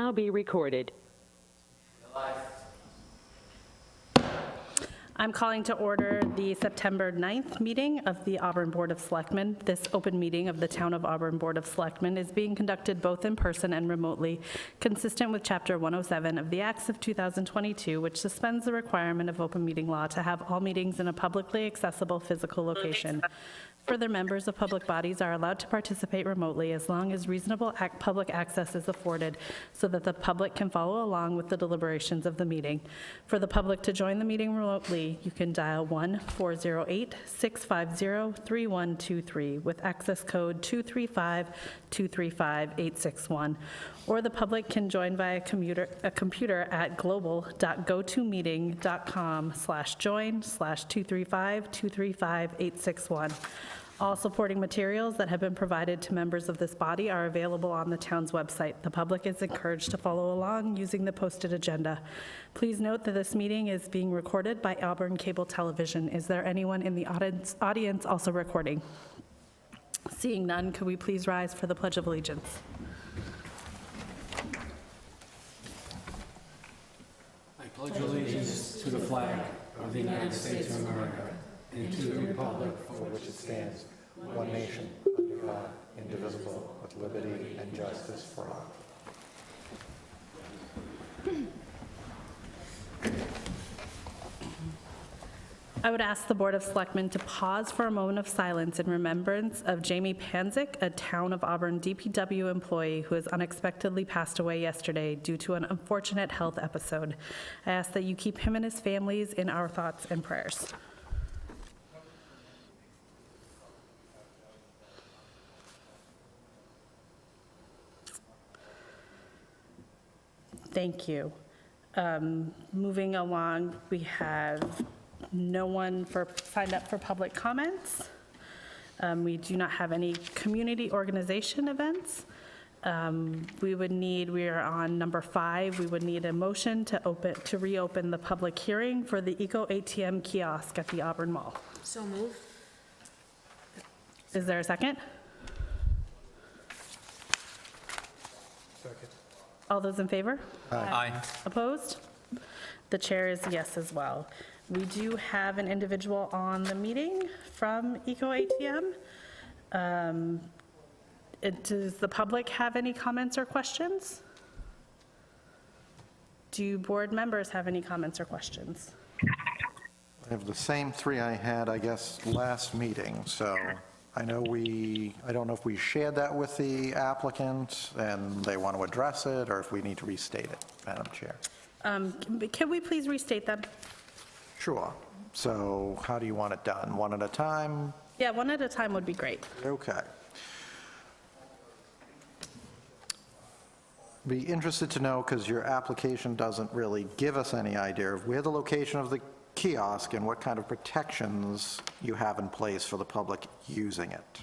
now be recorded. I'm calling to order the September 9th meeting of the Auburn Board of Selectmen. This open meeting of the Town of Auburn Board of Selectmen is being conducted both in person and remotely, consistent with Chapter 107 of the Acts of 2022, which suspends the requirement of open meeting law to have all meetings in a publicly accessible physical location. Further, members of public bodies are allowed to participate remotely as long as reasonable public access is afforded so that the public can follow along with the deliberations of the meeting. For the public to join the meeting remotely, you can dial 1-408-650-3123 with access code 235-235-861. Or the public can join via a computer at global.gotomeeting.com/join/235-235-861. All supporting materials that have been provided to members of this body are available on the town's website. The public is encouraged to follow along using the posted agenda. Please note that this meeting is being recorded by Auburn Cable Television. Is there anyone in the audience also recording? Seeing none, could we please rise for the Pledge of Allegiance? I pledge allegiance to the flag of the United States of America and to the republic for which it stands, one nation, under God, indivisible, with liberty and justice for all. I would ask the Board of Selectmen to pause for a moment of silence in remembrance of Jamie Panzik, a Town of Auburn DPW employee who has unexpectedly passed away yesterday due to an unfortunate health episode. I ask that you keep him and his families in our thoughts and prayers. Thank you. Moving along, we have no one signed up for public comments. We do not have any community organization events. We are on number 5. We would need a motion to reopen the public hearing for the Eco ATM kiosk at the Auburn Mall. So moved. Is there a second? Second. All those in favor? Aye. Opposed? The chair is yes as well. We do have an individual on the meeting from Eco ATM. Does the public have any comments or questions? Do board members have any comments or questions? I have the same 3 I had, I guess, last meeting, so I don't know if we shared that with the applicant and they want to address it, or if we need to restate it, Madam Chair. Can we please restate them? Sure. So how do you want it done? One at a time? Yeah, one at a time would be great. Okay. Be interested to know, because your application doesn't really give us any idea of where the location of the kiosk and what kind of protections you have in place for the public using it.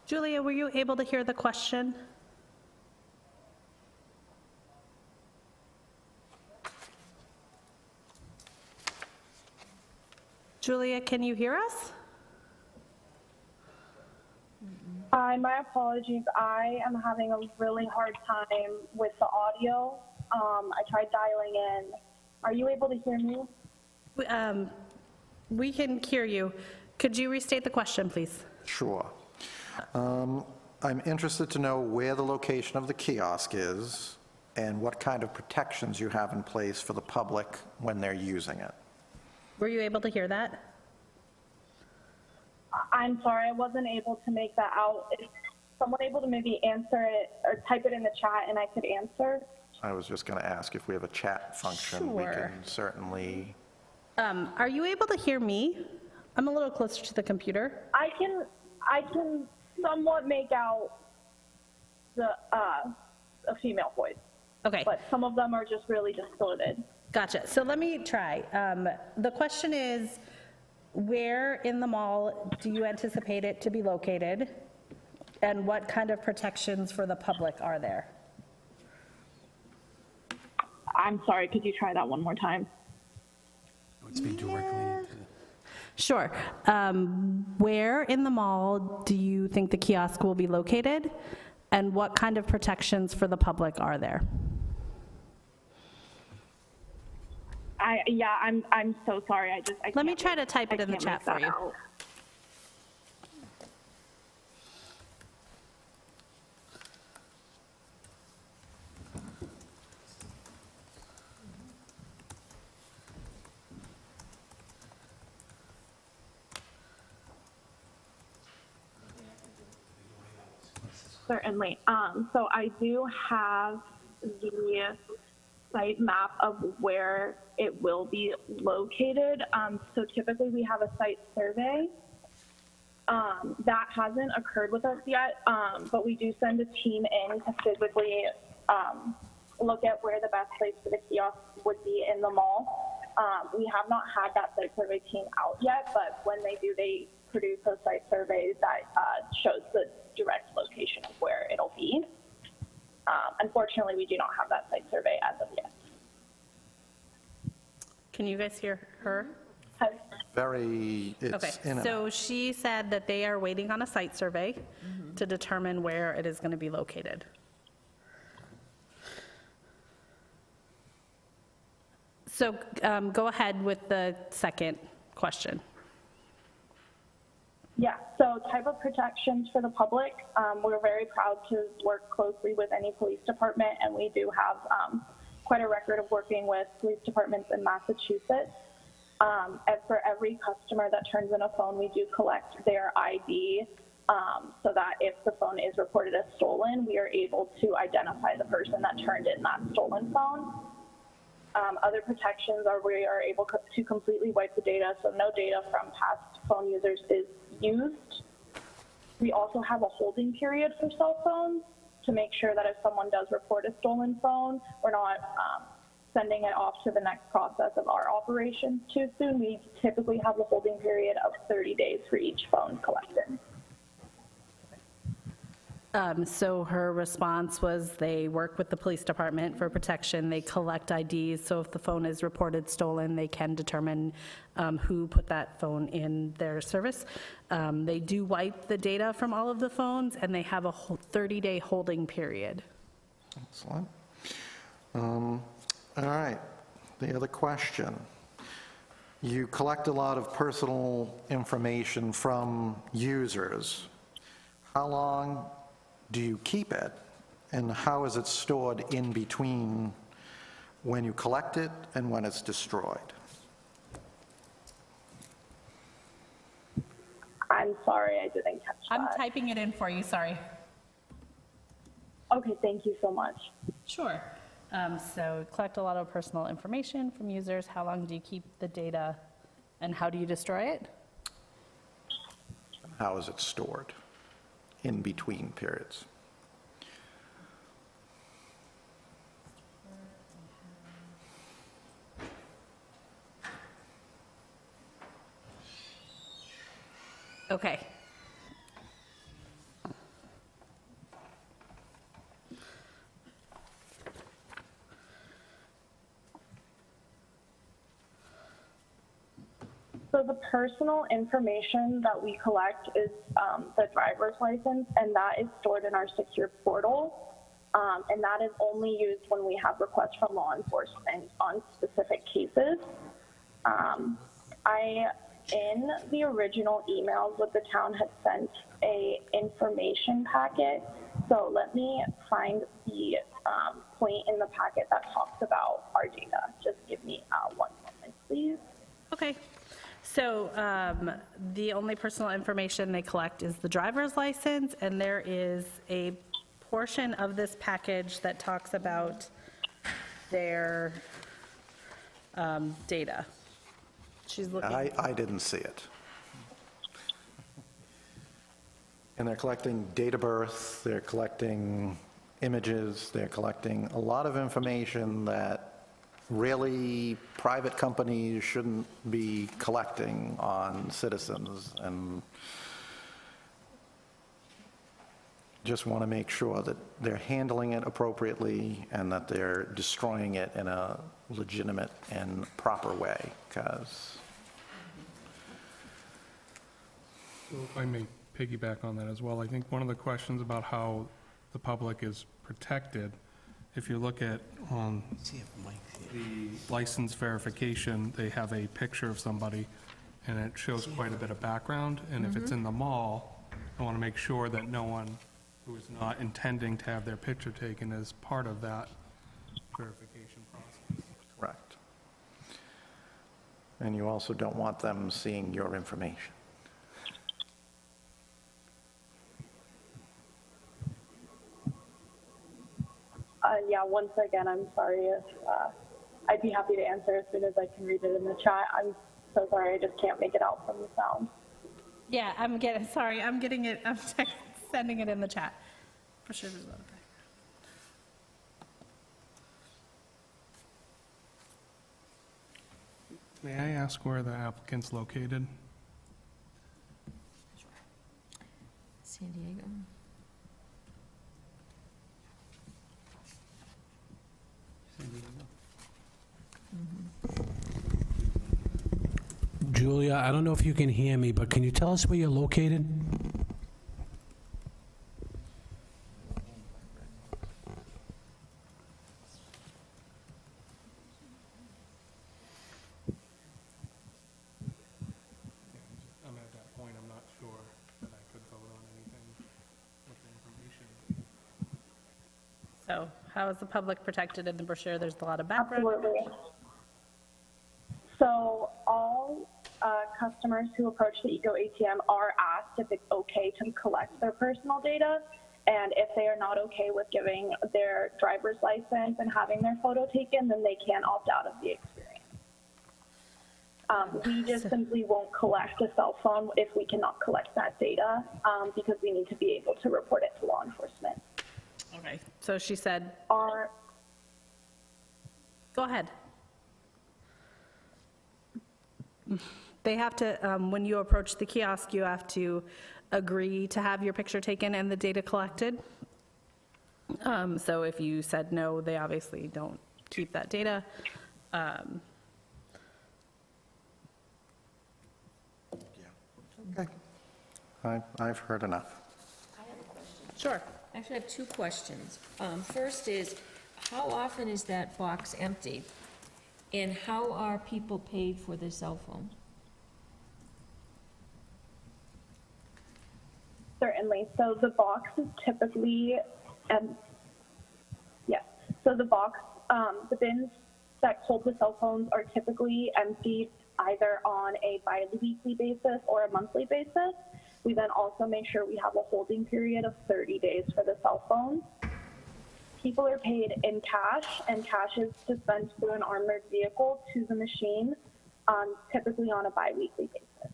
Julia, were you able to hear the question? Julia, can you hear us? Hi, my apologies. I am having a really hard time with the audio. I tried dialing in. Are you able to hear me? We can hear you. Could you restate the question, please? Sure. I'm interested to know where the location of the kiosk is and what kind of protections you have in place for the public when they're using it. Were you able to hear that? I'm sorry, I wasn't able to make that out. Is someone able to maybe answer it or type it in the chat and I could answer? I was just going to ask if we have a chat function. We Sure. can certainly. Are you able to hear me? I'm a little closer to the computer. I can somewhat make out a female voice, Okay, but some of them are just really distorted. gotcha. So let me try. The question is, where in the mall do you anticipate it to be located? And what kind of protections for the public are there? I'm sorry, could you try that one more time? Would speak directly into Sure. Where in the mall do you think the kiosk will be located? And what kind of protections for the public are there? I'm so sorry. I Let me can't try to type it in the can't chat make for that you. out. Certainly. So I do have the site map of where it will be located. So typically we have a site survey. That hasn't occurred with us yet, but we do send a team in to physically look at where the best place for the kiosk would be in the mall. We have not had that site survey team out yet, but when they do, they produce those site surveys that shows the direct location of where it'll be. Unfortunately, we do not have that site survey as of yet. Can you guys hear her? Very, Okay, it's in and so she said that they are waiting on a site survey to determine where it is going to be located. So go ahead with the second question. Yeah, so type of protections for the public. We're very proud to work closely with any police department, and we do have quite a record of working with police departments in Massachusetts. And for every customer that turns in a phone, we do collect their ID so that if the phone is reported as stolen, we are able to identify the person that turned in that stolen phone. Other protections are we are able to completely wipe the data, so no data from past phone users is used. We also have a holding period for cell phones to make sure that if someone does report a stolen phone, we're not sending it off to the next process of our operations too soon. We typically have a holding period of 30 days for each phone collected. So her response was they work with the police department for protection. They collect IDs, so if the phone is reported stolen, they can determine who put that phone in their service. They do wipe the data from all of the phones, and they have a 30-day holding period. excellent. All right, the other question. You collect a lot of personal information from users. How long do you keep it, and how is it stored in between when you collect it and when it's destroyed? I'm sorry, I didn't catch that. I'm typing it in for you, sorry. Okay, thank you so much. Sure. So collect a lot of personal information from users. How long do you keep the data, and how do you destroy it? How is it stored in between periods? Okay. So the personal information that we collect is the driver's license, and that is stored in our secure portal. And that is only used when we have requests from law enforcement on specific cases. In the original emails, what the town had sent a information packet. So let me find the point in the packet that talks about our data. Just give me 1 moment, please. Okay. So the only personal information they collect is the driver's license, and there is a portion of this package that talks about their data. She's looking. I didn't see it. And they're collecting date of birth, they're collecting images, they're collecting a lot of information that really private companies shouldn't be collecting on citizens, and just want to make sure that they're handling it appropriately and that they're destroying it in a legitimate and proper way, because So if I may piggyback on that as well, I think one of the questions about how the public is protected. If you look at the license verification, they have a picture of somebody, and it shows quite a bit of background. And if it's in the mall, I want to make sure that no one who is not intending to have their picture taken is part of that verification process. Correct. And you also don't want them seeing your information. Yeah, once again, I'm sorry if, I'd be happy to answer as soon as I can read it in the chat. I'm so sorry, I just can't make it out from the sound. Yeah, I'm getting it, I'm sending it in the chat. For sure there's a lot of background. May I ask where the applicant's located? San Diego. Julia, I don't know if you can hear me, but can you tell us where you're located? I'm at that point, I'm not sure that I could vote on anything with the information. So how is the public protected in the brochure? There's a lot of background. Absolutely. So all customers who approach the Eco ATM are asked if it's okay to collect their personal data. And if they are not okay with giving their driver's license and having their photo taken, then they can opt out of the experience. We just simply won't collect a cell phone if we cannot collect that data because we need to be able to report it to law enforcement. Okay, so she said, Our go ahead. They have to, when you approach the kiosk, you have to agree to have your picture taken and the data collected. So if you said no, they obviously don't keep that data. Okay. I've heard enough. Sure. Actually, I have two questions. First is, how often is that box emptied? And how are people paid for their cell phone? Certainly. So the box is typically, yes. So the box, the bins that hold the cell phones are typically emptied either on a bi-weekly basis or a monthly basis. We then also make sure we have a holding period of 30 days for the cell phones. People are paid in cash, and cash is dispensed through an armored vehicle to the machine, typically on a bi-weekly basis.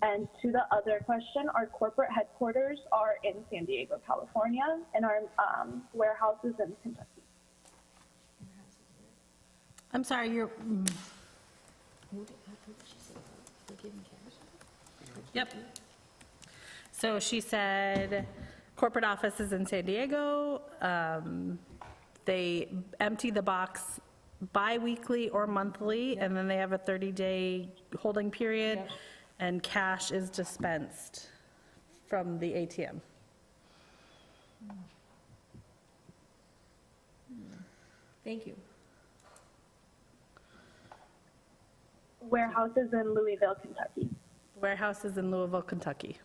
And to the other question, our corporate headquarters are in San Diego, California, and our warehouses in Kentucky. I'm sorry, you're, What did she say? They're giving cash? yep. So she said corporate office is in San Diego. They empty the box bi-weekly or monthly, and then they have a 30-day holding period, Yep. and cash is dispensed from the ATM. Thank you. Warehouses in Louisville, Kentucky. Warehouse is in Louisville, Kentucky.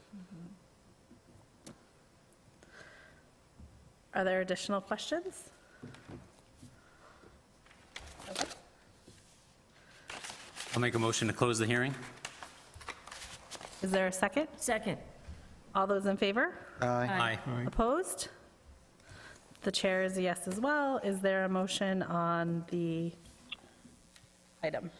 Are there additional questions? Okay. I'll make a motion to close the hearing. Is there a second? Second. All those in favor? Aye. Opposed? The chair is a yes as well. Is there a motion on the item?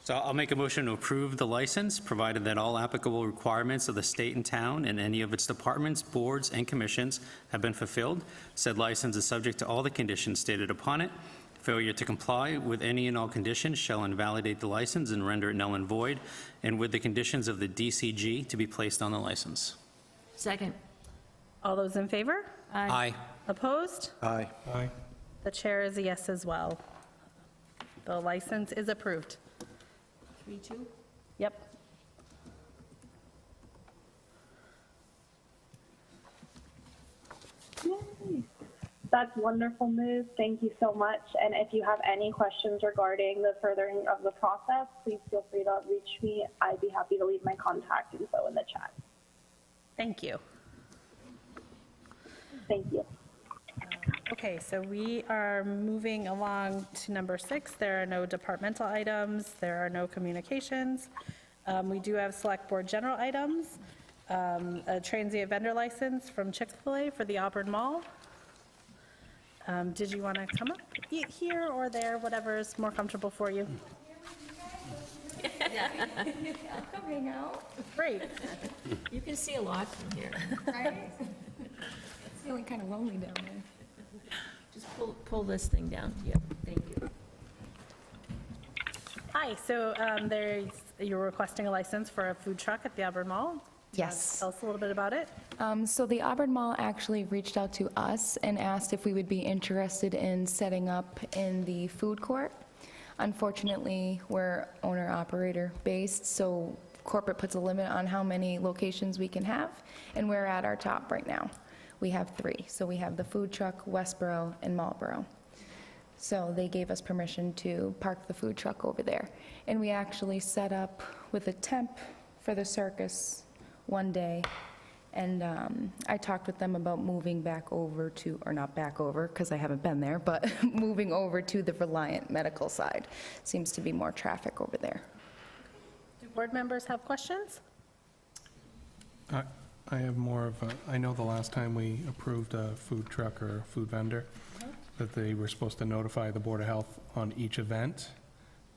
So I'll make a motion to approve the license, provided that all applicable requirements of the state and town and any of its departments, boards, and commissions have been fulfilled. Said license is subject to all the conditions stated upon it. Failure to comply with any and all conditions shall invalidate the license and render it null and void, and with the conditions of the DCG to be placed on the license. Second. All those in favor? Aye. Opposed? Aye. Aye. The chair is a yes as well. The license is approved. 3-2? Yep. That's wonderful news. Thank you so much. And if you have any questions regarding the furthering of the process, please feel free to reach me. I'd be happy to leave my contact info in the chat. Thank you. Thank you. Okay, so we are moving along to number 6. There are no departmental items. There are no communications. We do have select board general items. A transient vendor license from Chick-fil-A for the Auburn Mall. Did you want to come up here or there, whatever is more comfortable for you? Come hang out. Great. You can see a lot from here. Right? It's feeling kind of lonely down there. Just pull this thing down. Yeah, thank you. Hi, so you're requesting a license for a food truck at the Auburn Mall? Yes. Tell us a little bit about it. So the Auburn Mall actually reached out to us and asked if we would be interested in setting up in the food court. Unfortunately, we're owner-operator based, so corporate puts a limit on how many locations we can have, and we're at our top right now. We have 3. So we have the food truck, Westboro, and Marlboro. So they gave us permission to park the food truck over there. And we actually set up with a temp for the circus one day, and I talked with them about moving back over to, or not back over, because I haven't been there, but moving over to the Reliant Medical side. Seems to be more traffic over there. Do board members have questions? I have more of a, I know the last time we approved a food truck or food vendor, that they were supposed to notify the Board of Health on each event.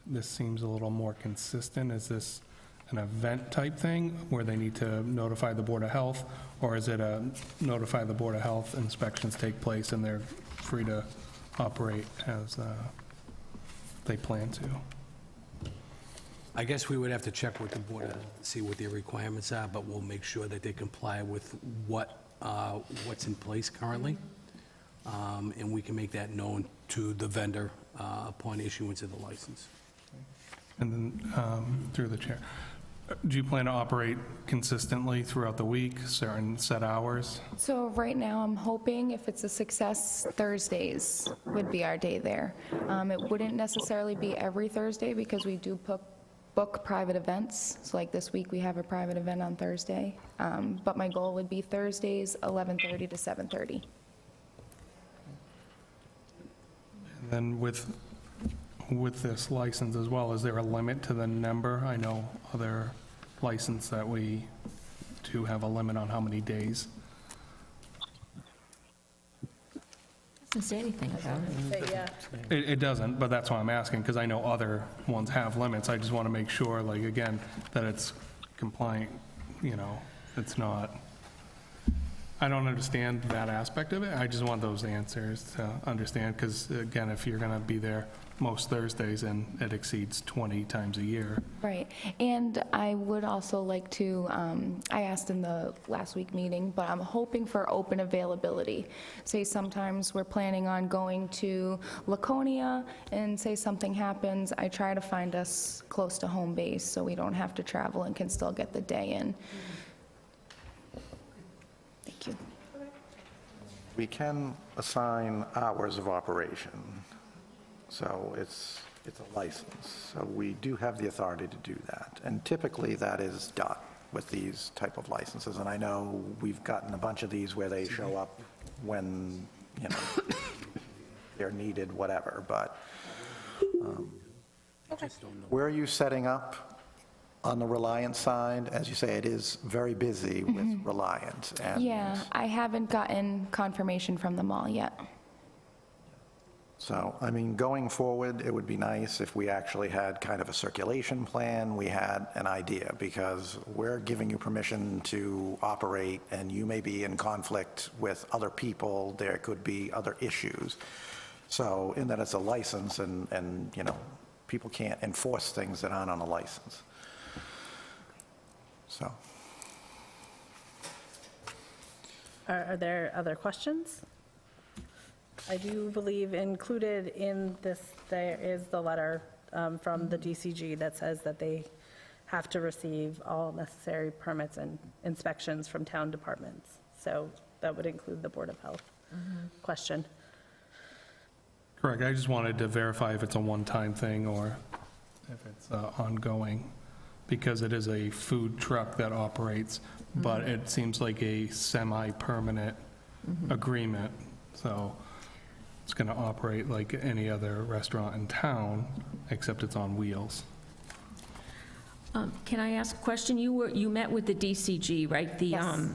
This seems a little more consistent. Is this an event type thing where they need to notify the Board of Health? Or is it a notify the Board of Health, inspections take place, and they're free to operate as they plan to? I guess we would have to check with the board to see what their requirements are, but we'll make sure that they comply with what's in place currently. And we can make that known to the vendor upon issuance of the license. And then, through the chair, do you plan to operate consistently throughout the week, certain set hours? So right now, I'm hoping if it's a success, Thursdays would be our day there. It wouldn't necessarily be every Thursday because we do book private events. So like this week, we have a private event on Thursday. But my goal would be Thursdays, 11:30 to 7:30. And then with this license as well, is there a limit to the number? I know other license that we do have a limit on how many days. Doesn't say anything about it. Yeah. It doesn't, but that's why I'm asking, because I know other ones have limits. I just want to make sure, like, again, that it's compliant, it's not, I don't understand that aspect of it. I just want those answers to understand, because, again, if you're going to be there most Thursdays and it exceeds 20 times a year. Right, and I would also like to, I asked in the last week meeting, but I'm hoping for open availability. Say sometimes we're planning on going to Laconia, and say something happens, I try to find us close to home base so we don't have to travel and can still get the day in. Thank you. We can assign hours of operation, so it's a license. So we do have the authority to do that, and typically that is done with these type of licenses. And I know we've gotten a bunch of these where they show up when, they're needed, whatever, but where are you setting up? On the Reliant side, as you say, it is very busy with Reliant. And Yeah, I haven't gotten confirmation from the mall yet. so, I mean, going forward, it would be nice if we actually had kind of a circulation plan, we had an idea, because we're giving you permission to operate, and you may be in conflict with other people, there could be other issues. So, in that it's a license, and people can't enforce things that aren't on a license. So, Are there other questions? I do believe included in this, there is the letter from the DCG that says that they have to receive all necessary permits and inspections from town departments. So that would include the Board of Health question. Correct, I just wanted to verify if it's a one-time thing or if it's ongoing, because it is a food truck that operates, but it seems like a semi-permanent agreement, so it's going to operate like any other restaurant in town, except it's on wheels. Can I ask a question? You met with the DCG, right? The Yes.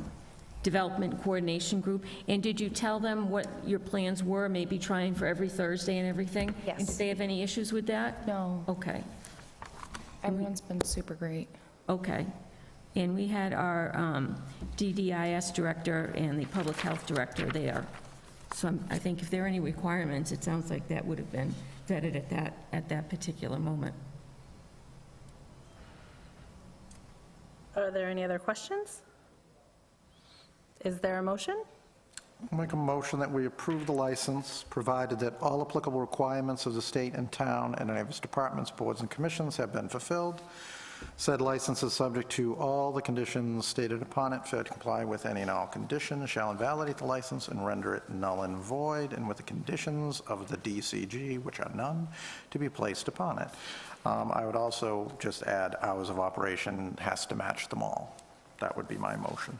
Development Coordination Group, and did you tell them what your plans were, maybe trying for every Thursday and everything? Yes. And did they have any issues with that? No, Okay, everyone's been super great. okay. And we had our DDIS director and the public health director there. So I think if there are any requirements, it sounds like that would have been vetted at that particular moment. Are there any other questions? Is there a motion? I'll make a motion that we approve the license, provided that all applicable requirements of the state and town and any of its departments, boards, and commissions have been fulfilled. Said license is subject to all the conditions stated upon it, failed to comply with any and all conditions, shall invalidate the license and render it null and void, and with the conditions of the DCG, which are none, to be placed upon it. I would also just add hours of operation has to match them all. That would be my motion.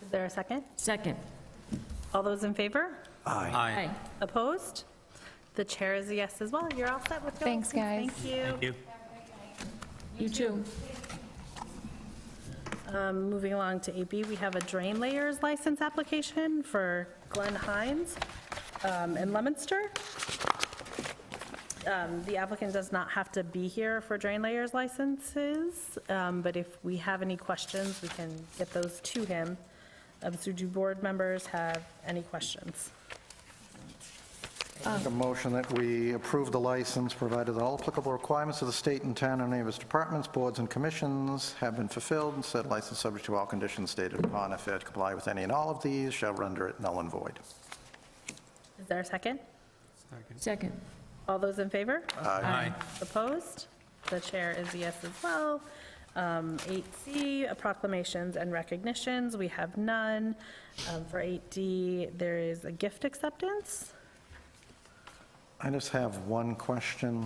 Is there a second? Second. All those in favor? Aye. Aye. Opposed? The chair is a yes as well. You're all set with your Thanks, guys. Thank you. Thank you. You too. Moving along to 8B, we have a drain layers license application for Glenn Hines in Leominster. The applicant does not have to be here for drain layers licenses, but if we have any questions, we can get those to him. So do board members have any questions? Make a motion that we approve the license, provided that all applicable requirements of the state and town and any of its departments, boards, and commissions have been fulfilled, and said license subject to all conditions stated upon. If failed to comply with any and all of these, shall render it null and void. Is there a second? Second. All those in favor? Aye. Opposed? The chair is a yes as well. 8C, proclamations and recognitions, we have none. For 8D, there is a gift acceptance. I just have one question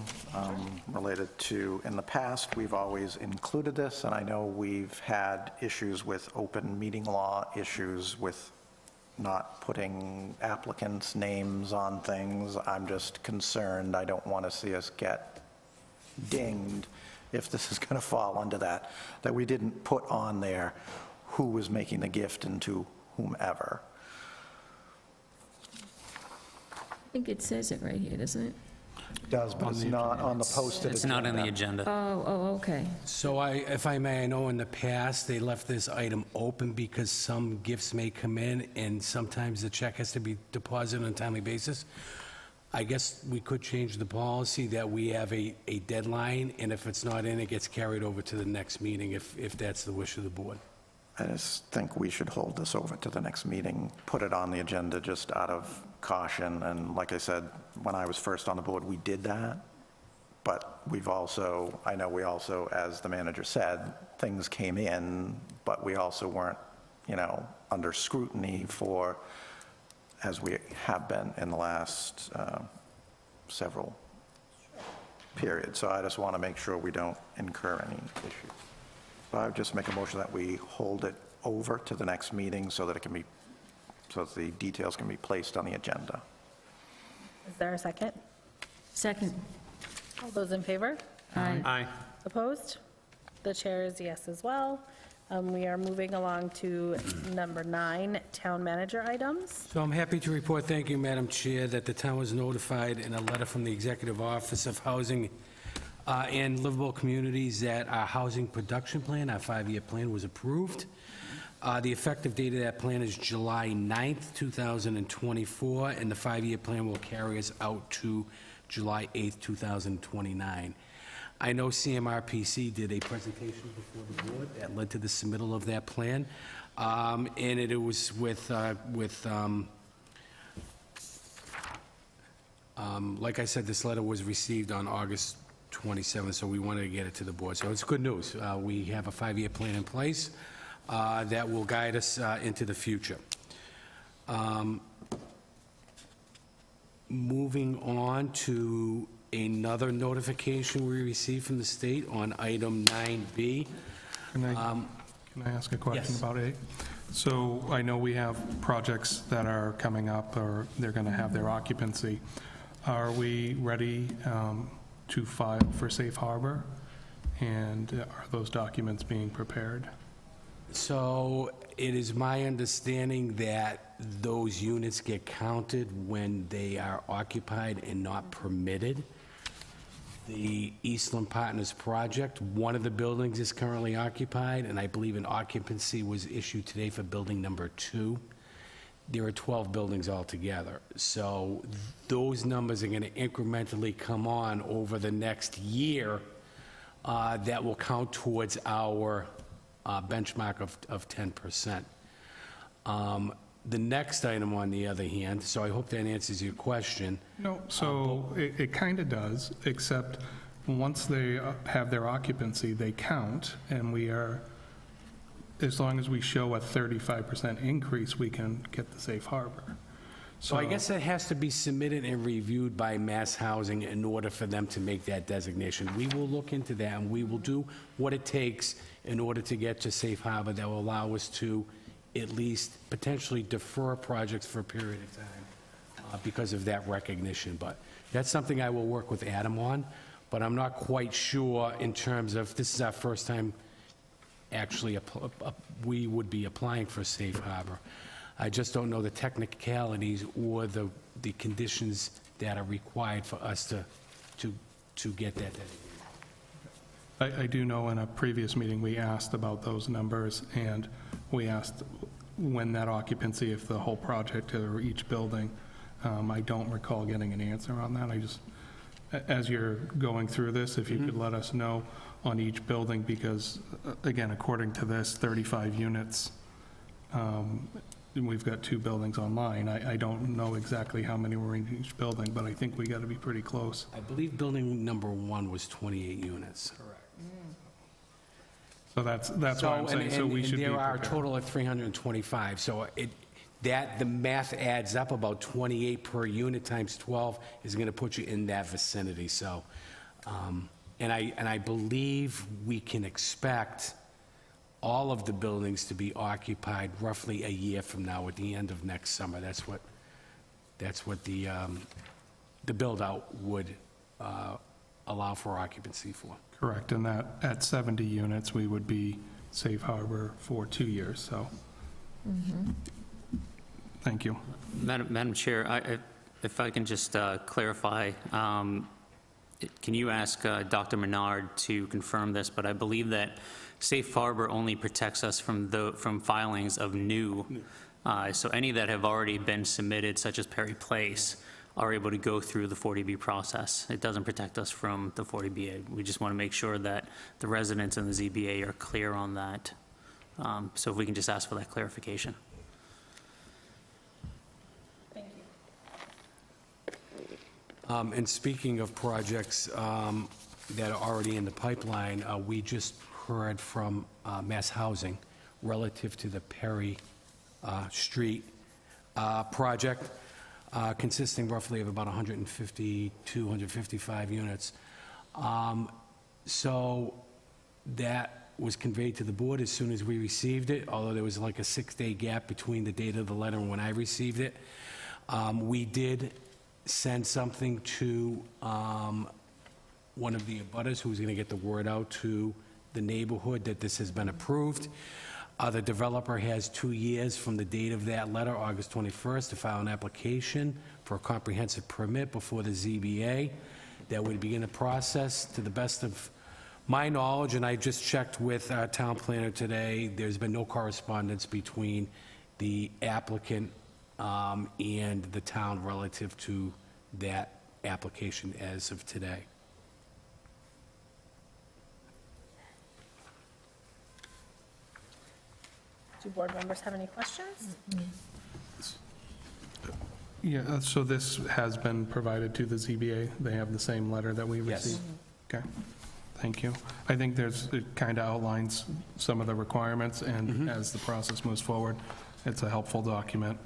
related to, in the past, we've always included this, and I know we've had issues with open meeting law, issues with not putting applicants' names on things. I'm just concerned, I don't want to see us get dinged if this is going to fall under that we didn't put on there who was making the gift and to whomever. I think it says it right here, doesn't it? It does, but it's not on the posted agenda. It's not on the agenda. Oh, okay. So if I may, I know in the past, they left this item open because some gifts may come in, and sometimes the check has to be deposited on a timely basis. I guess we could change the policy that we have a deadline, and if it's not in, it gets carried over to the next meeting, if that's the wish of the board. I just think we should hold this over to the next meeting, put it on the agenda just out of caution. And like I said, when I was first on the board, we did that. But I know we also, as the manager said, things came in, but we also weren't, under scrutiny for, as we have been in the last several periods. So I just want to make sure we don't incur any issues. So I would just make a motion that we hold it over to the next meeting so that the details can be placed on the agenda. Is there a second? Second. All those in favor? Aye. Aye. Opposed? The chair is yes as well. We are moving along to number 9, town manager items. So I'm happy to report, thank you, Madam Chair, that the town was notified in a letter from the Executive Office of Housing and Livable Communities that our housing production plan, our 5-year plan, was approved. The effective date of that plan is July 9th, 2024, and the 5-year plan will carry us out to July 8th, 2029. I know CMRPC did a presentation before the board that led to the submittal of that plan, and it was with like I said, this letter was received on August 27th, so we wanted to get it to the board. So it's good news. We have a 5-year plan in place that will guide us into the future. moving on to another notification we received from the state on item 9B. Can I ask a question Yes. about A? So I know we have projects that are coming up, or they're going to have their occupancy. Are we ready to file for safe harbor? And are those documents being prepared? So it is my understanding that those units get counted when they are occupied and not permitted. The Eastland Partners project, one of the buildings is currently occupied, and I believe an occupancy was issued today for building number 2. There are 12 buildings altogether. So those numbers are going to incrementally come on over the next year that will count towards our benchmark of 10%. The next item, on the other hand, so I hope that answers your question. No, so it kind of does, except once they have their occupancy, they count, and we are, as long as we show a 35% increase, we can get the safe harbor. So I guess that has to be submitted and reviewed by Mass Housing in order for them to make that designation. We will look into that, and we will do what it takes in order to get to safe harbor that will allow us to at least potentially defer projects for a period of time because of that recognition. But that's something I will work with Adam on, but I'm not quite sure in terms of, this is our first time actually we would be applying for safe harbor. I just don't know the technicalities or the conditions that are required for us to get that designation. I do know in a previous meeting, we asked about those numbers, and we asked when that occupancy, if the whole project or each building. I don't recall getting an answer on that. I just, as you're going through this, if you could let us know on each building, because, again, according to this, 35 units, and we've got 2 buildings online. I don't know exactly how many were in each building, but I think we got to be pretty close. I believe building number 1 was 28 units. Correct. So that's why I'm saying, so we should be There are a prepared. total of 325, so the math adds up, about 28 per unit times 12 is going to put you in that vicinity, so, and I believe we can expect all of the buildings to be occupied roughly a year from now, at the end of next summer. That's what the build-out would allow for occupancy for. Correct, and that, at 70 units, we would be safe harbor for 2 years, so. Thank you. Madam Chair, if I can just clarify, can you ask Dr. Menard to confirm this? But I believe that safe harbor only protects us from filings of new. So any that have already been submitted, such as Perry Place, are able to go through the 40B process. It doesn't protect us from the 40B. We just want to make sure that the residents and the ZBA are clear on that. So if we can just ask for that clarification. Thank you. And speaking of projects that are already in the pipeline, we just heard from Mass Housing relative to the Perry Street project, consisting roughly of about 152, 155 units. So that was conveyed to the board as soon as we received it, although there was like a 6-day gap between the date of the letter and when I received it. We did send something to one of the abutters who's going to get the word out to the neighborhood that this has been approved. The developer has 2 years from the date of that letter, August 21st, to file an application for a comprehensive permit before the ZBA. That would begin the process. To the best of my knowledge, and I just checked with our town planner today, there's been no correspondence between the applicant and the town relative to that application as of today. Do board members have any questions? Yeah, so this has been provided to the ZBA? They have the same letter that we Yes. received? Okay, thank you. I think it kind of outlines some of the requirements, and as the process moves forward, it's a helpful document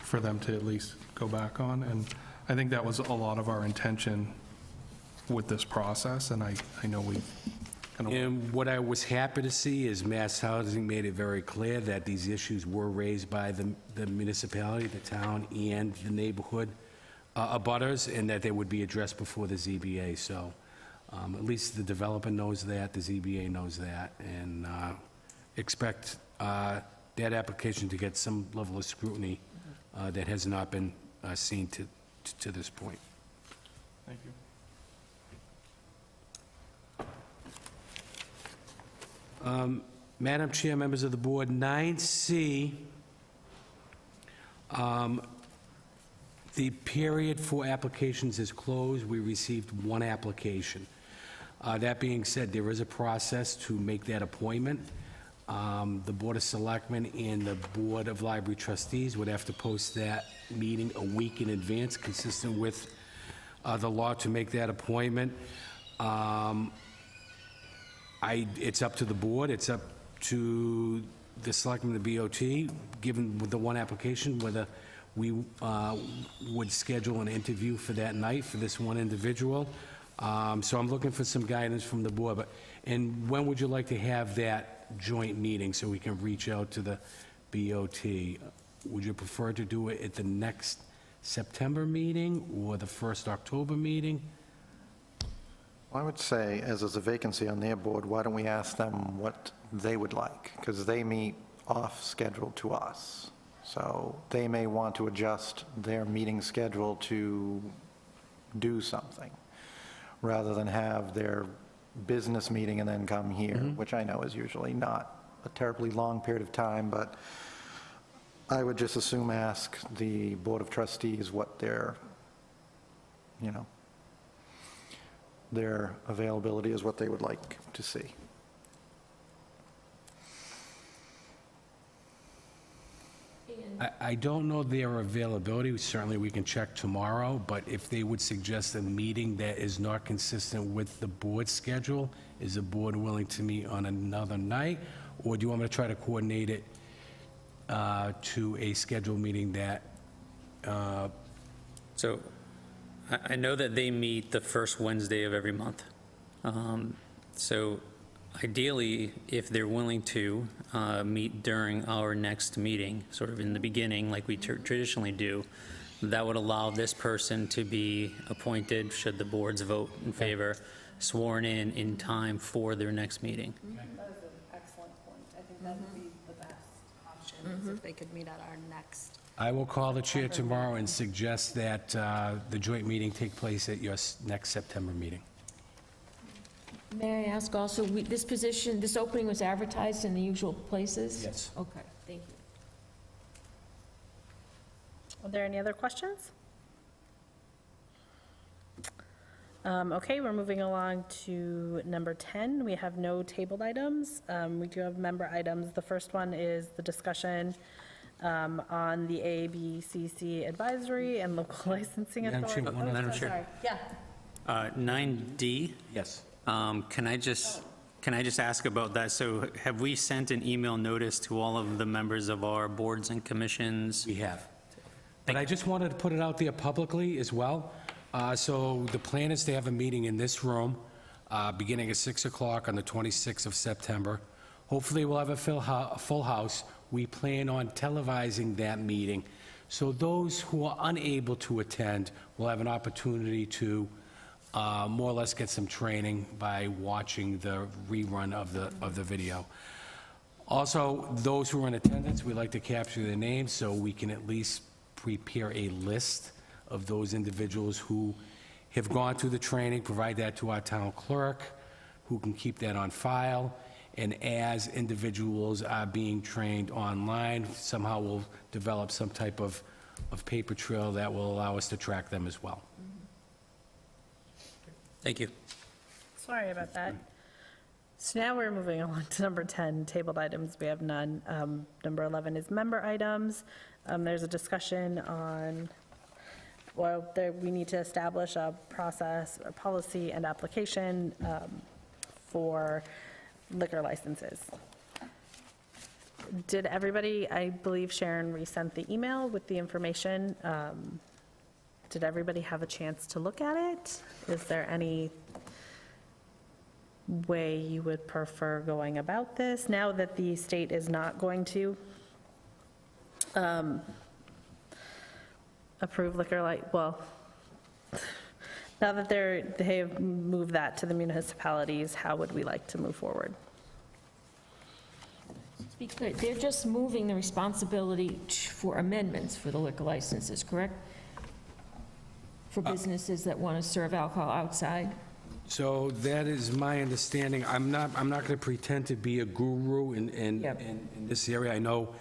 for them to at least go back on. And I think that was a lot of our intention with this process, and I know we kind of, And what I was happy to see is Mass Housing made it very clear that these issues were raised by the municipality, the town, and the neighborhood abutters, and that they would be addressed before the ZBA. So at least the developer knows that, the ZBA knows that, and expect that application to get some level of scrutiny that has not been seen to this point. thank you. Madam Chair, members of the board, 9C, the period for applications is closed. We received one application. That being said, there is a process to make that appointment. The Board of Selectmen and the Board of Library Trustees would have to post that meeting a week in advance, consistent with the law to make that appointment. It's up to the board, it's up to the selectmen, the BOT, given with the one application, whether we would schedule an interview for that night for this one individual. So I'm looking for some guidance from the board. And when would you like to have that joint meeting so we can reach out to the BOT? Would you prefer to do it at the next September meeting or the first October meeting? I would say, as there's a vacancy on their board, why don't we ask them what they would like? Because they meet off schedule to us. So they may want to adjust their meeting schedule to do something, rather than have their business meeting and then come here, which I know is usually not a terribly long period of time, but I would just assume ask the Board of Trustees what their availability is, what they would like to see. I don't know their availability. Certainly, we can check tomorrow, but if they would suggest a meeting that is not consistent with the board schedule, is the board willing to meet on another night? Or do you want me to try to coordinate it to a scheduled meeting that, So I know that they meet the first Wednesday of every month. So ideally, if they're willing to meet during our next meeting, sort of in the beginning, like we traditionally do, that would allow this person to be appointed, should the boards vote in favor, sworn in time for their next meeting. That is an excellent point. I think that would be the best option, is if they could meet at our next. I will call the chair tomorrow and suggest that the joint meeting take place at your next September meeting. May I ask also, this opening was advertised in the usual places? Yes. Okay, thank you. Are there any other questions? Okay, we're moving along to number 10. We have no tabled items. We do have member items. The first one is the discussion on the ABCC advisory and local licensing Madam Chair, authority. one Madam Oh, Chair. sorry. Yeah. 9D, Yes. can I just ask about that? So have we sent an email notice to all of the members of our boards and commissions? We have. But I just wanted to put it out there publicly as well. So the plan is to have a meeting in this room, beginning at 6 o'clock on the 26th of September. Hopefully, we'll have a full house. We plan on televising that meeting. So those who are unable to attend will have an opportunity to more or less get some training by watching the rerun of the video. Also, those who are in attendance, we'd like to capture their names so we can at least prepare a list of those individuals who have gone through the training, provide that to our town clerk, who can keep that on file. And as individuals are being trained online, somehow we'll develop some type of paper trail that will allow us to track them as well. Thank you. Sorry about that. So now we're moving along to number 10, tabled items. We have none. Number 11 is member items. There's a discussion on, we need to establish a process, a policy and application for liquor licenses. Did everybody, I believe Sharon resent the email with the information. Did everybody have a chance to look at it? Is there any way you would prefer going about this, now that the state is not going to approve well, now that they have moved that to the municipalities, how would we like to move forward? To be clear, they're just moving the responsibility for amendments for the liquor licenses, correct? For businesses that want to serve alcohol outside? So that is my understanding. I'm not going to pretend to be a guru in Yep. this area. I know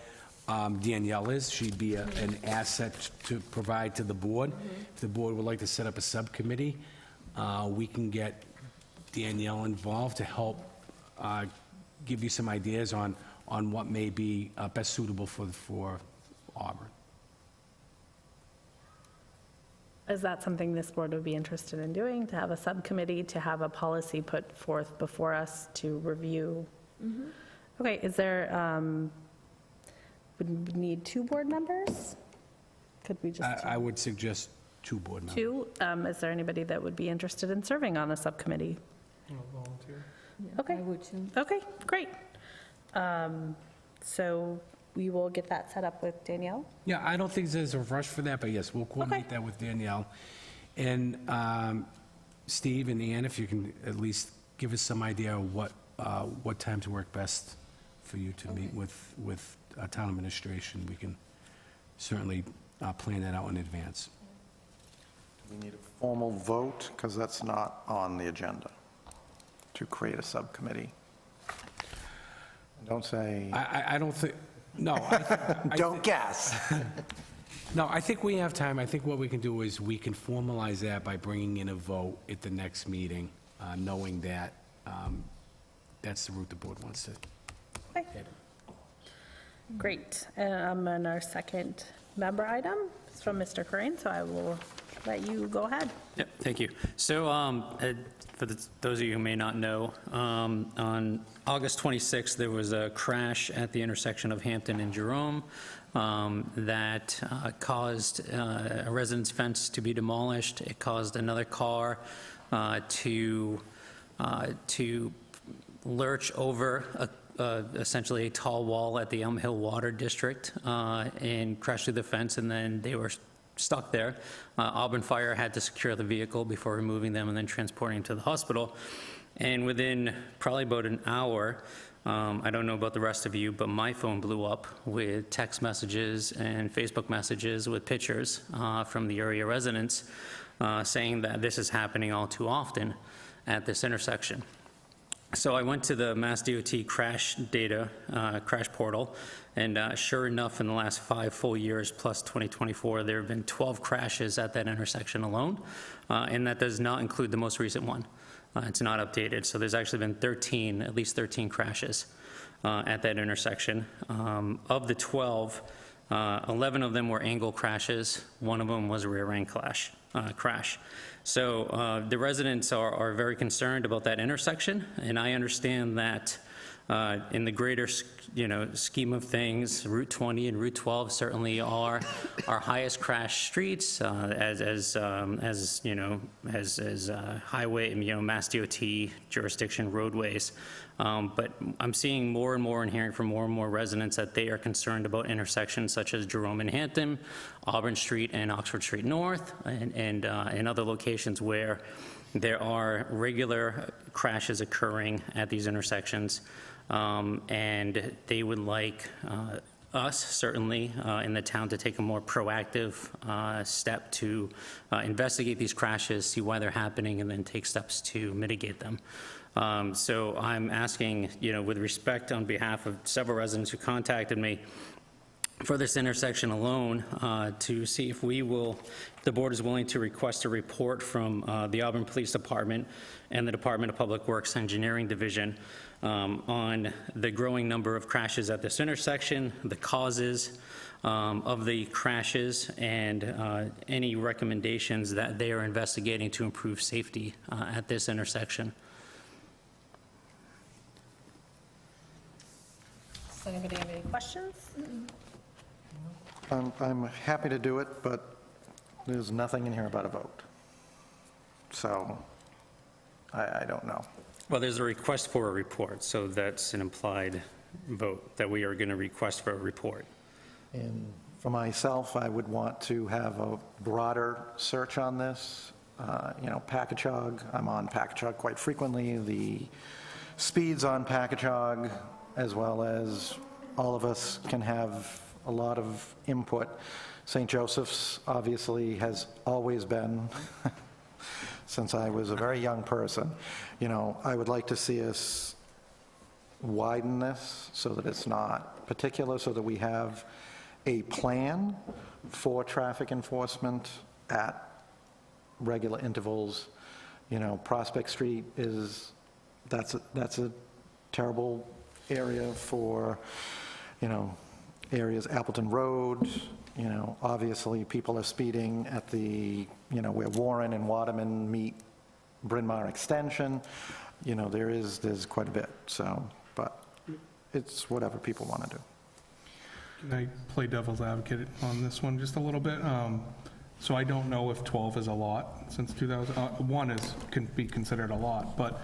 Danielle is. She'd be an asset to provide to the board. If the board would like to set up a subcommittee, we can get Danielle involved to help give you some ideas on what may be best suitable for Auburn. Is that something this board would be interested in doing, to have a subcommittee, to have a policy put forth before us to review? Okay, is there, would we need 2 board members? Could we just, I would suggest 2 board members. 2? Is there anybody that would be interested in serving on a subcommittee? Volunteer. Okay. I would too. Okay, great. So we will get that set up with Danielle? Yeah, I don't think there's a rush for that, but yes, we'll coordinate that with Danielle. And Steve and Ann, if you can at least give us some idea of what time to work best for you to meet with town administration, we can certainly plan that out in advance. We need a formal vote, because that's not on the agenda, to create a subcommittee. Don't say, I don't think, no. don't guess. No, I think we have time. I think what we can do is we can formalize that by bringing in a vote at the next meeting, knowing that that's the route the board wants to Okay. head. Great. And our second member item is from Mr. Corain, so I will let you go ahead. Yep, thank you. So for those of you who may not know, on August 26th, there was a crash at the intersection of Hampton and Jerome that caused a residence fence to be demolished. It caused another car to lurch over essentially a tall wall at the Elm Hill Water District and crash through the fence, and then they were stuck there. Auburn Fire had to secure the vehicle before removing them and then transporting them to the hospital. And within probably about an hour, I don't know about the rest of you, but my phone blew up with text messages and Facebook messages with pictures from the area residents saying that this is happening all too often at this intersection. So I went to the Mass DOT crash data, crash portal, and sure enough, in the last 5 full years, plus 2024, there have been 12 crashes at that intersection alone, and that does not include the most recent one. It's not updated, so there's actually been at least 13 crashes at that intersection. Of the 12, 11 of them were angle crashes. 1 of them was a rear-end crash. So the residents are very concerned about that intersection, and I understand that in the greater, scheme of things, Route 20 and Route 12 certainly are our highest crash streets, as highway, Mass DOT jurisdiction roadways. But I'm seeing more and more and hearing from more and more residents that they are concerned about intersections such as Jerome and Hampton, Auburn Street and Oxford Street North, and other locations where there are regular crashes occurring at these intersections. And they would like us, certainly, in the town to take a more proactive step to investigate these crashes, see why they're happening, and then take steps to mitigate them. So I'm asking, with respect on behalf of several residents who contacted me for this intersection alone, to see if the board is willing to request a report from the Auburn Police Department and the Department of Public Works Engineering Division on the growing number of crashes at this intersection, the causes of the crashes, and any recommendations that they are investigating to improve safety at this intersection. Does anybody have any questions? I'm happy to do it, but There's nothing in here about a vote. So, I don't know. Well, there's a request for a report, so that's an implied vote, that we are going to request for a report. And for myself, I would want to have a broader search on this. Packagug, I'm on Packagug quite frequently. The speeds on Packagug, as well as all of us can have a lot of input. St. Joseph's obviously has always been, since I was a very young person. I would like to see us widen this so that it's not particular, so that we have a plan for traffic enforcement at regular intervals. Prospect Street that's a terrible area for, areas, Appleton Road, obviously people are speeding at the, where Warren and Waterman meet Bryn Mawr Extension. There's quite a bit, but it's whatever people want to do. Can I play devil's advocate on this one just a little bit? So I don't know if 12 is a lot since 2000. One can be considered a lot, but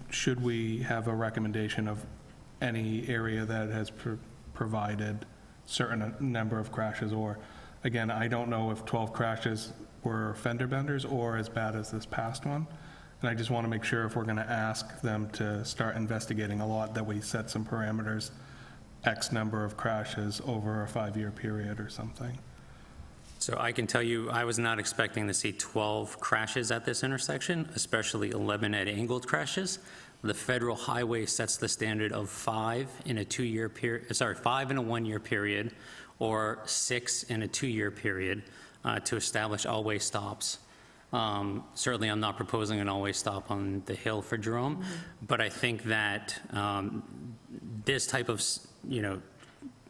should we have a recommendation of any area that has provided certain number of crashes? Or, again, I don't know if 12 crashes were fender benders or as bad as this past one. And I just want to make sure if we're going to ask them to start investigating a lot, that we set some parameters, X number of crashes over a 5-year period or something. So I can tell you, I was not expecting to see 12 crashes at this intersection, especially 11 at angled crashes. The federal highway sets the standard of 5 in a 2-year period, 5 in a 1-year period, or 6 in a 2-year period to establish always stops. Certainly, I'm not proposing an always stop on the hill for Jerome, but I think that this type of,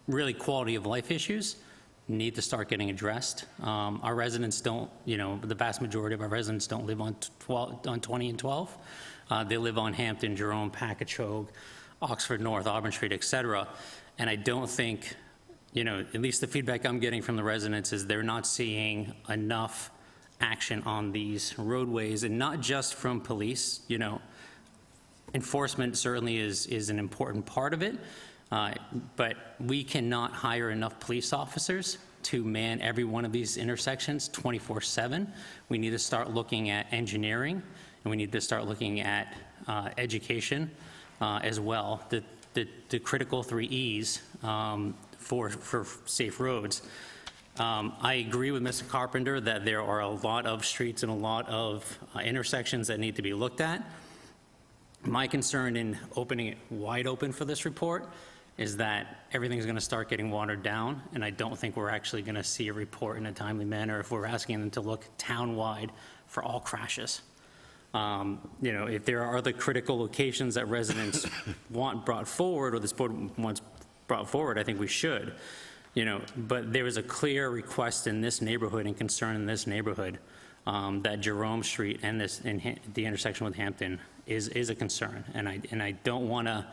really quality of life issues need to start getting addressed. Our residents don't, the vast majority of our residents don't live on 20 and 12. They live on Hampton, Jerome, Packagug, Oxford North, Auburn Street, et cetera. And I don't think, at least the feedback I'm getting from the residents is they're not seeing enough action on these roadways, and not just from police. Enforcement certainly is an important part of it, but we cannot hire enough police officers to man every one of these intersections 24/7. We need to start looking at engineering, and we need to start looking at education as well, the critical 3 E's for safe roads. I agree with Mr. Carpenter that there are a lot of streets and a lot of intersections that need to be looked at. My concern in opening it wide open for this report is that everything's going to start getting watered down, and I don't think we're actually going to see a report in a timely manner if we're asking them to look town-wide for all crashes. If there are other critical locations that residents want brought forward, or this board wants brought forward, I think we should. But there is a clear request in this neighborhood and concern in this neighborhood that Jerome Street and the intersection with Hampton is a concern, and I don't want to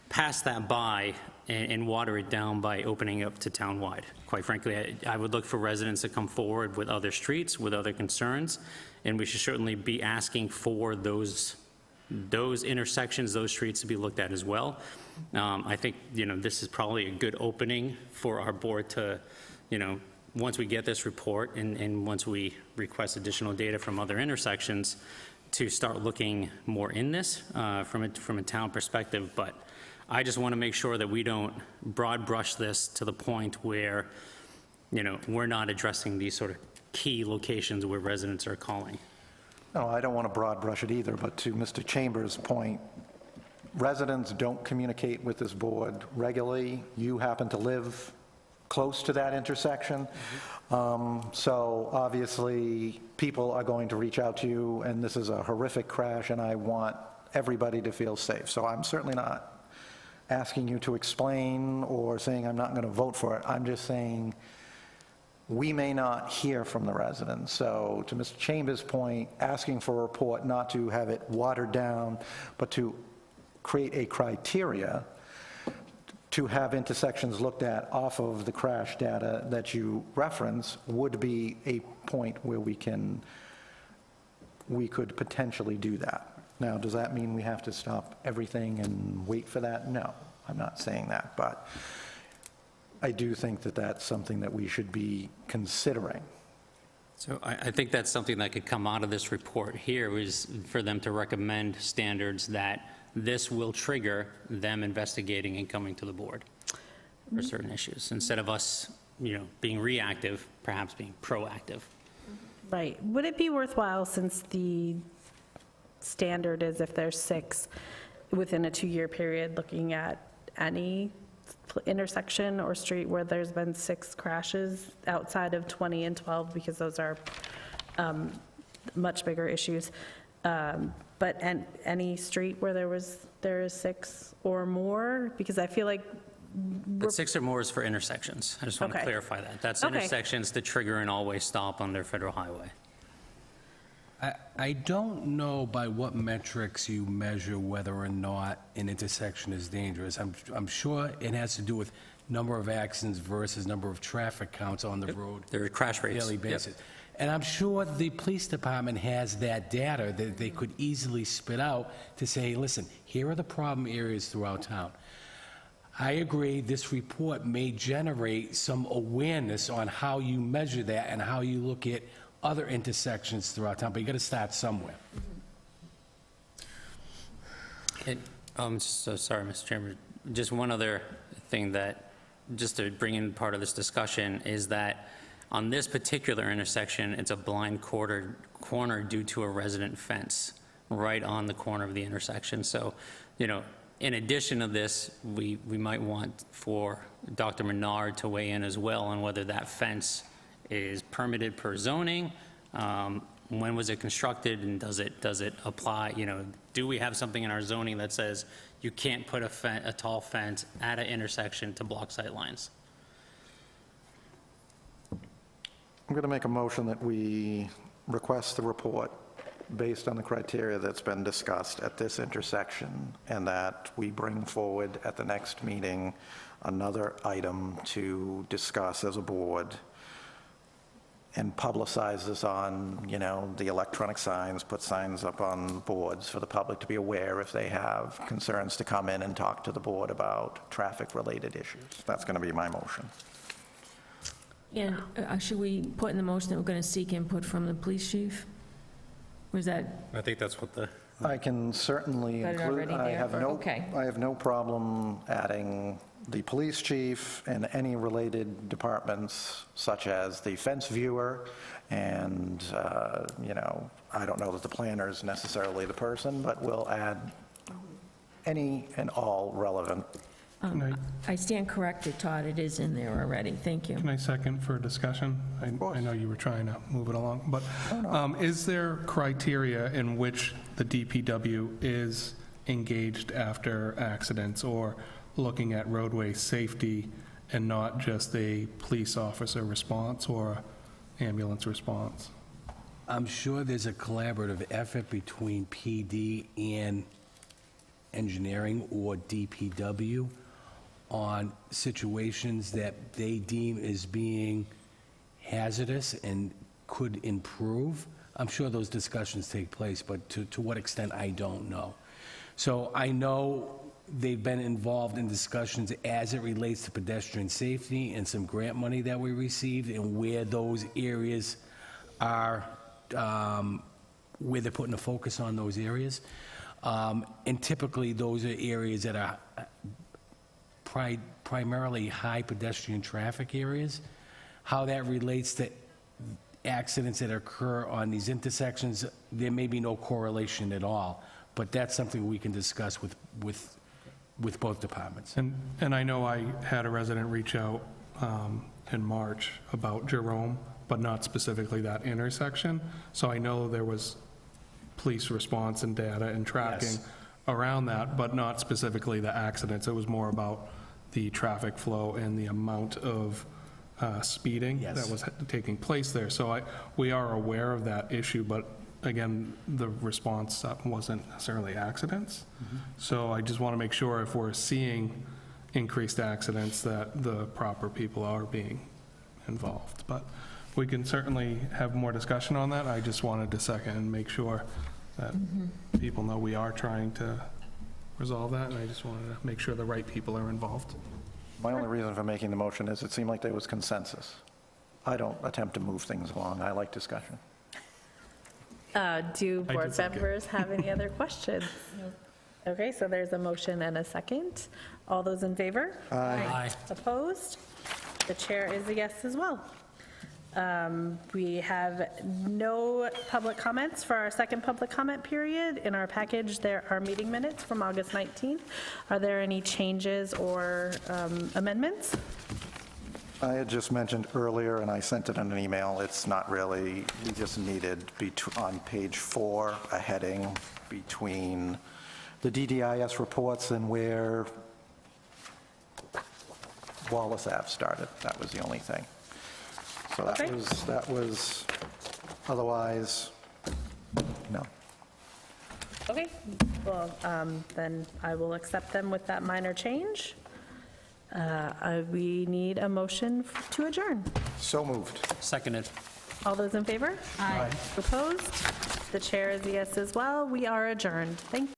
pass that by and water it down by opening up to townwide. Quite frankly, I would look for residents to come forward with other streets, with other concerns, and we should certainly be asking for those intersections, those streets to be looked at as well. I think, this is probably a good opening for our board to, once we get this report and once we request additional data from other intersections, to start looking more in this from a town perspective. But I just want to make sure that we don't broad brush this to the point where, we're not addressing these sort of key locations where residents are calling. No, I don't want to broad brush it either, but to Mr. Chambers' point, residents don't communicate with this board regularly. You happen to live close to that intersection. So obviously, people are going to reach out to you, and this is a horrific crash, and I want everybody to feel safe. So I'm certainly not asking you to explain or saying I'm not going to vote for it. I'm just saying we may not hear from the residents. So to Mr. Chambers' point, asking for a report, not to have it watered down, but to create a criteria to have intersections looked at off of the crash data that you reference would be a point where we could potentially do that. Now, does that mean we have to stop everything and wait for that? No, I'm not saying that, but I do think that that's something that we should be considering. So I think that's something that could come out of this report here, is for them to recommend standards that this will trigger them investigating and coming to the board for certain issues, instead of us, being reactive, perhaps being proactive. Right. Would it be worthwhile, since the standard is if there's 6 within a 2-year period, looking at any intersection or street where there's been 6 crashes outside of 20 and 12, because those are much bigger issues, but any street where there is 6 or more? Because I feel like But 6 or more is for intersections. I just want to Okay. clarify that. That's Okay. intersections to trigger an all-way stop on their federal highway. I don't know by what metrics you measure whether or not an intersection is dangerous. I'm sure it has to do with number of accidents versus number of traffic counts on the road. There are crash rates. Daily Yep. basis. And I'm sure the police department has that data that they could easily spit out to say, listen, here are the problem areas throughout town. I agree, this report may generate some awareness on how you measure that and how you look at other intersections throughout town, but you got to start somewhere. So sorry, Mr. Chairman, just one other thing that, just to bring in part of this discussion, is that on this particular intersection, it's a blind corner due to a resident fence right on the corner of the intersection. So, in addition to this, we might want for Dr. Menard to weigh in as well on whether that fence is permitted per zoning, when was it constructed, and does it apply, do we have something in our zoning that says you can't put a tall fence at an intersection to block sight lines? I'm going to make a motion that we request the report based on the criteria that's been discussed at this intersection, and that we bring forward at the next meeting another item to discuss as a board and publicize this on, the electronic signs, put signs up on boards for the public to be aware if they have concerns to come in and talk to the board about traffic-related issues. That's going to be my motion. And should we put in the motion that we're going to seek input from the police chief? Was that, I think that's what the... I can certainly Got it include, already there, or- okay. I have no problem adding the police chief and any related departments, such as the fence viewer, and, I don't know that the planner is necessarily the person, but we'll add any and all relevant. I stand corrected, Todd, it is in there already. Thank you. Can I second for discussion? I know you were trying to move it along, but is there criteria in which the DPW is engaged after accidents or looking at roadway safety and not just a police officer response or ambulance response? I'm sure there's a collaborative effort between PD and engineering or DPW on situations that they deem as being hazardous and could improve. I'm sure those discussions take place, but to what extent, I don't know. So I know they've been involved in discussions as it relates to pedestrian safety and some grant money that we received, and where those areas are, where they're putting a focus on those areas. And typically, those are areas that are primarily high pedestrian traffic areas. How that relates to accidents that occur on these intersections, there may be no correlation at all, but that's something we can discuss with both departments. And I know I had a resident reach out in March about Jerome, but not specifically that intersection. So I know there was police response and data and tracking Yes. around that, but not specifically the accidents. It was more about the traffic flow and the amount of speeding Yes. that was taking place there. So we are aware of that issue, but again, the response wasn't necessarily accidents. So I just want to make sure if we're seeing increased accidents, that the proper people are being involved. But we can certainly have more discussion on that. I just wanted to second and make sure that people know we are trying to resolve that, and I just wanted to make sure the right people are involved. My only reason for making the motion is it seemed like there was consensus. I don't attempt to move things along. I like discussion. Do I board did second. members have any other questions? Okay, so there's a motion and a second. All those in favor? Aye. Opposed? The chair is a yes as well. We have no public comments for our second public comment period. In our package, there are meeting minutes from August 19th. Are there any changes or amendments? I had just mentioned earlier, and I sent it in an email, it's not really, we just needed on page 4, a heading between the DDIS reports and where Wallace Ave started. That was the only thing. So Okay. that was, otherwise, no. Okay, well, then I will accept them with that minor change. We need a motion to adjourn. So moved. Seconded. All those in favor? Aye. Opposed? The chair is a yes as well. We are adjourned. Thank you.